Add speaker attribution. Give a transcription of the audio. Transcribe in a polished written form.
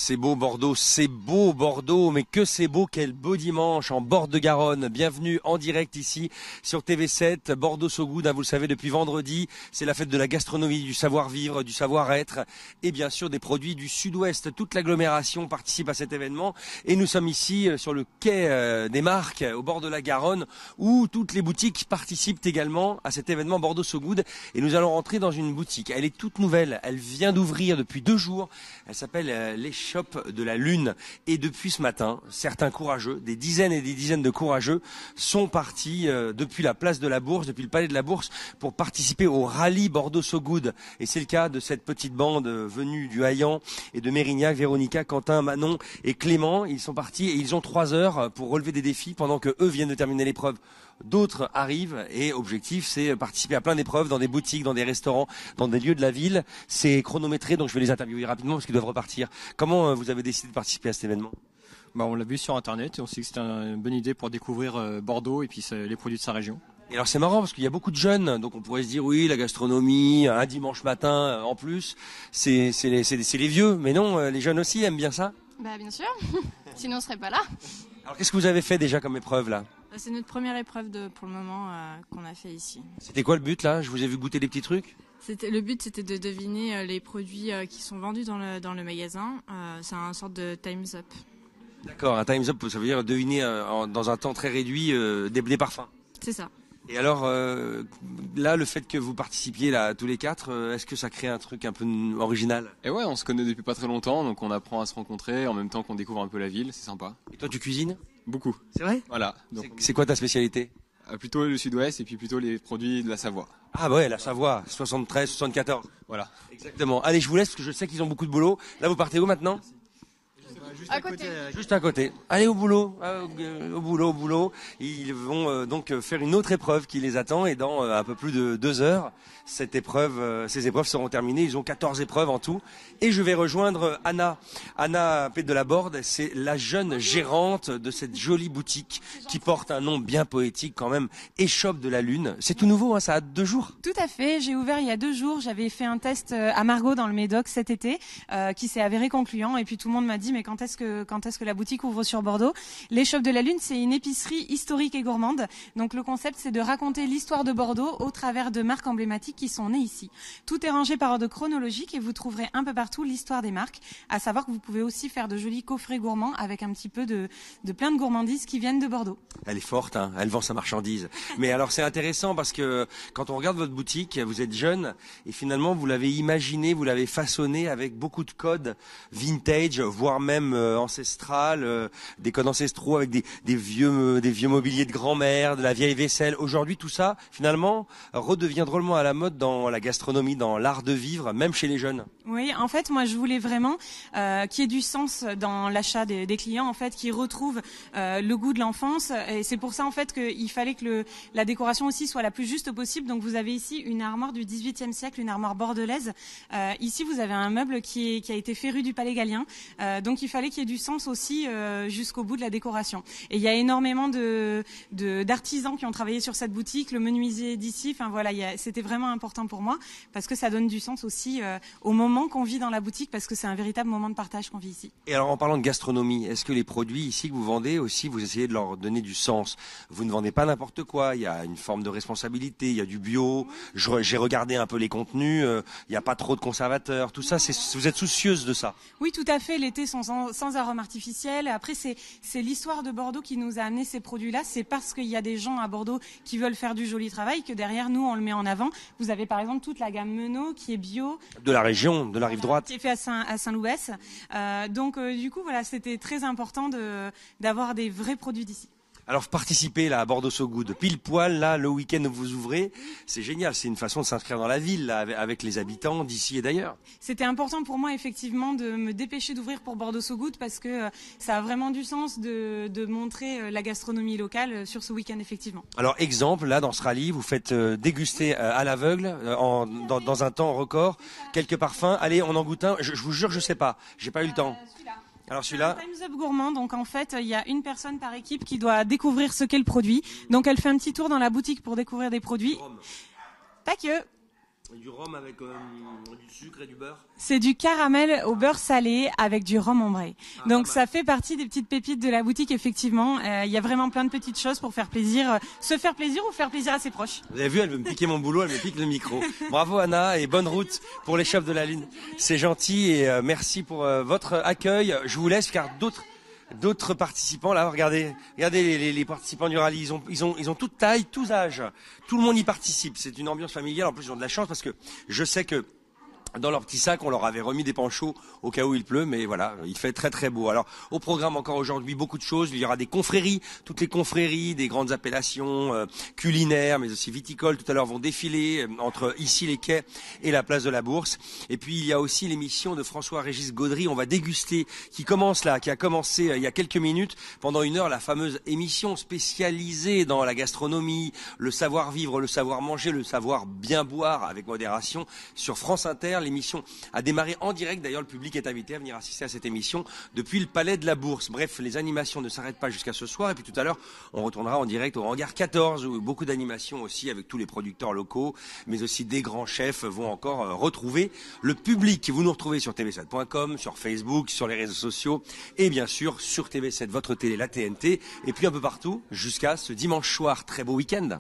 Speaker 1: C'est beau Bordeaux, mais que c'est beau, quel beau dimanche en bord de Garonne. Bienvenue en direct ici sur TV7, Bordeaux So Good, vous le savez depuis vendredi, c'est la fête de la gastronomie, du savoir-vivre, du savoir-être et bien sûr des produits du sud-ouest. Toute l'agglomération participe à cet événement et nous sommes ici sur le quai des Marques, au bord de la Garonne, où toutes les boutiques participent également à cet événement Bordeaux So Good. Et nous allons rentrer dans une boutique, elle est toute nouvelle, elle vient d'ouvrir depuis 2 jours, elle s'appelle l'Échoppe de la Lune. Et depuis ce matin, certains courageux, des dizaines et des dizaines de courageux, sont partis depuis la place de la Bourse, depuis le palais de la Bourse, pour participer au rallye Bordeaux So Good. Et c'est le cas de cette petite bande venue du Haillan et de Mérignac, Véronica, Quentin, Manon et Clément. Ils sont partis et ils ont 3 heures pour relever des défis pendant que eux viennent de terminer l'épreuve. D'autres arrivent et objectif c'est participer à plein d'épreuves dans des boutiques, dans des restaurants, dans des lieux de la ville. C'est chronométré donc je vais les interviewer rapidement parce qu'ils doivent repartir. Comment vous avez décidé de participer à cet événement ?
Speaker 2: On l'a vu sur internet et on s'est dit que c'était une bonne idée pour découvrir Bordeaux et puis les produits de sa région.
Speaker 1: Et alors c'est marrant parce qu'il y a beaucoup de jeunes, donc on pourrait se dire oui la gastronomie, un dimanche matin en plus, c'est les vieux, mais non, les jeunes aussi aiment bien ça.
Speaker 3: Bah bien sûr, sinon on serait pas là.
Speaker 1: Alors qu'est-ce que vous avez fait déjà comme épreuve là ?
Speaker 3: C'est notre première épreuve pour le moment qu'on a fait ici.
Speaker 1: C'était quoi le but là ? Je vous ai vu goûter des petits trucs.
Speaker 3: Le but c'était de deviner les produits qui sont vendus dans le magasin. C'est un sorte de Time's Up.
Speaker 1: D'accord, un Time's Up, ça veut dire deviner dans un temps très réduit des parfums.
Speaker 3: C'est ça.
Speaker 1: Et alors là, le fait que vous participiez là tous les 4, est-ce que ça crée un truc un peu original ?
Speaker 4: Et ouais, on se connaît depuis pas très longtemps, donc on apprend à se rencontrer en même temps qu'on découvre un peu la ville, c'est sympa.
Speaker 1: Et toi, tu cuisines ?
Speaker 4: Beaucoup.
Speaker 1: C'est vrai ?
Speaker 4: Voilà. Donc,
Speaker 1: c'est quoi ta spécialité ?
Speaker 4: Plutôt le sud-ouest et puis plutôt les produits de la Savoie.
Speaker 1: Ah bah ouais, la Savoie, 73, 74.
Speaker 4: Voilà.
Speaker 1: Exactement. Allez, je vous laisse parce que je sais qu'ils ont beaucoup de boulot. Là, vous partez où maintenant ?
Speaker 3: À côté.
Speaker 1: Juste à côté. Allez au boulot, au boulot. Ils vont donc faire une autre épreuve qui les attend et dans un peu plus de 2 heures, ces épreuves seront terminées. Ils ont 14 épreuves en tout. Et je vais rejoindre Anna Pet de la Borde. C'est la jeune gérante de cette jolie boutique qui porte un nom bien poétique quand même, Échoppe de la Lune. C'est tout nouveau, hein, ça a 2 jours.
Speaker 5: Tout à fait, j'ai ouvert il y a 2 jours. J'avais fait un test à Margaux dans le Médoc cet été qui s'est avéré concluant. Et puis tout le monde m'a dit mais quand est-ce que la boutique ouvre sur Bordeaux ? L'Échoppe de la Lune, c'est une épicerie historique et gourmande. Donc le concept, c'est de raconter l'histoire de Bordeaux au travers de marques emblématiques qui sont nées ici. Tout est rangé par ordre chronologique et vous trouverez un peu partout l'histoire des marques. À savoir que vous pouvez aussi faire de jolis coffrets gourmands avec un petit peu de plein de gourmandises qui viennent de Bordeaux.
Speaker 1: Elle est forte, hein, elle vend sa marchandise. Mais alors c'est intéressant parce que quand on regarde votre boutique, vous êtes jeune et finalement vous l'avez imaginé, vous l'avez façonné avec beaucoup de codes vintage, voire même ancestral, des codes ancestraux avec des vieux mobiliers de grand-mère, de la vieille vaisselle. Aujourd'hui, tout ça, finalement, redevient drôlement à la mode dans la gastronomie, dans l'art de vivre, même chez les jeunes.
Speaker 5: Oui, en fait, moi, je voulais vraiment qu'il y ait du sens dans l'achat des clients, en fait, qui retrouvent le goût de l'enfance. Et c'est pour ça, en fait, qu'il fallait que la décoration aussi soit la plus juste possible. Donc, vous avez ici une armoire du XVIIIe siècle, une armoire bordelaise. Ici, vous avez un meuble qui a été fait rue du Palais Gallien. Donc, il fallait qu'il y ait du sens aussi jusqu'au bout de la décoration. Et il y a énormément d'artisans qui ont travaillé sur cette boutique, le menuisier d'ici. Enfin voilà, c'était vraiment important pour moi parce que ça donne du sens aussi au moment qu'on vit dans la boutique parce que c'est un véritable moment de partage qu'on vit ici.
Speaker 1: Et alors en parlant de gastronomie, est-ce que les produits ici que vous vendez aussi, vous essayez de leur donner du sens ? Vous ne vendez pas n'importe quoi, il y a une forme de responsabilité, il y a du bio, j'ai regardé un peu les contenus, il n'y a pas trop de conservateurs, tout ça, vous êtes soucieuse de ça ?
Speaker 5: Oui, tout à fait, l'été sont sans arômes artificiels. Après, c'est l'histoire de Bordeaux qui nous a amené ces produits-là. C'est parce qu'il y a des gens à Bordeaux qui veulent faire du joli travail que derrière nous, on le met en avant. Vous avez par exemple toute la gamme Menot qui est bio.
Speaker 1: De la région, de la rive droite.
Speaker 5: Qui est fait à Saint-Loubès. Donc du coup, voilà, c'était très important d'avoir des vrais produits d'ici.
Speaker 1: Alors participez là à Bordeaux So Good, pile poil là le week-end où vous ouvrez, c'est génial, c'est une façon de s'inscrire dans la ville là, avec les habitants d'ici et d'ailleurs.
Speaker 5: C'était important pour moi effectivement de me dépêcher d'ouvrir pour Bordeaux So Good parce que ça a vraiment du sens de montrer la gastronomie locale sur ce week-end effectivement.
Speaker 1: Alors exemple, là dans ce rallye, vous faites déguster à l'aveugle, dans un temps record, quelques parfums. Allez, on en goûte un, je vous jure je sais pas, j'ai pas eu le temps. Alors celui-là,
Speaker 5: Time's Up gourmand, donc en fait il y a une personne par équipe qui doit découvrir ce qu'est le produit. Donc elle fait un petit tour dans la boutique pour découvrir des produits. Pas que.
Speaker 1: Du rhum avec du sucre et du beurre.
Speaker 5: C'est du caramel au beurre salé avec du rhum ambré. Donc ça fait partie des petites pépites de la boutique, effectivement. Il y a vraiment plein de petites choses pour faire plaisir, se faire plaisir ou faire plaisir à ses proches.
Speaker 1: Vous avez vu, elle veut me piquer mon boulot, elle me pique le micro. Bravo Anna et bonne route pour les chefs de la Lune. C'est gentil et merci pour votre accueil. Je vous laisse car d'autres participants là, regardez les participants du rallye, ils ont toute taille, tous âges, tout le monde y participe. C'est une ambiance familiale. En plus, ils ont de la chance parce que je sais que dans leur petit sac, on leur avait remis des panchos au cas où il pleut, mais voilà, il fait très très beau. Alors, au programme encore aujourd'hui, beaucoup de choses. Il y aura des confréries, toutes les confréries, des grandes appellations culinaires, mais aussi viticoles. Tout à l'heure, vont défiler entre ici les quais et la place de la Bourse. Et puis, il y a aussi l'émission de François-Régis Gaudry. On va déguster, qui a commencé il y a quelques minutes, pendant 1 heure, la fameuse émission spécialisée dans la gastronomie, le savoir-vivre, le savoir-manger, le savoir bien boire avec modération sur France Inter. L'émission a démarré en direct. D'ailleurs, le public est invité à venir assister à cette émission depuis le Palais de la Bourse. Bref, les animations ne s'arrêtent pas jusqu'à ce soir. Et puis tout à l'heure, on retournera en direct au Hangar 14 où beaucoup d'animations aussi avec tous les producteurs locaux, mais aussi des grands chefs vont encore retrouver le public. Vous nous retrouvez sur tv7.com, sur Facebook, sur les réseaux sociaux et bien sûr sur TV7, votre télé, la TNT, et puis un peu partout jusqu'à ce dimanche soir. Très beau week-end.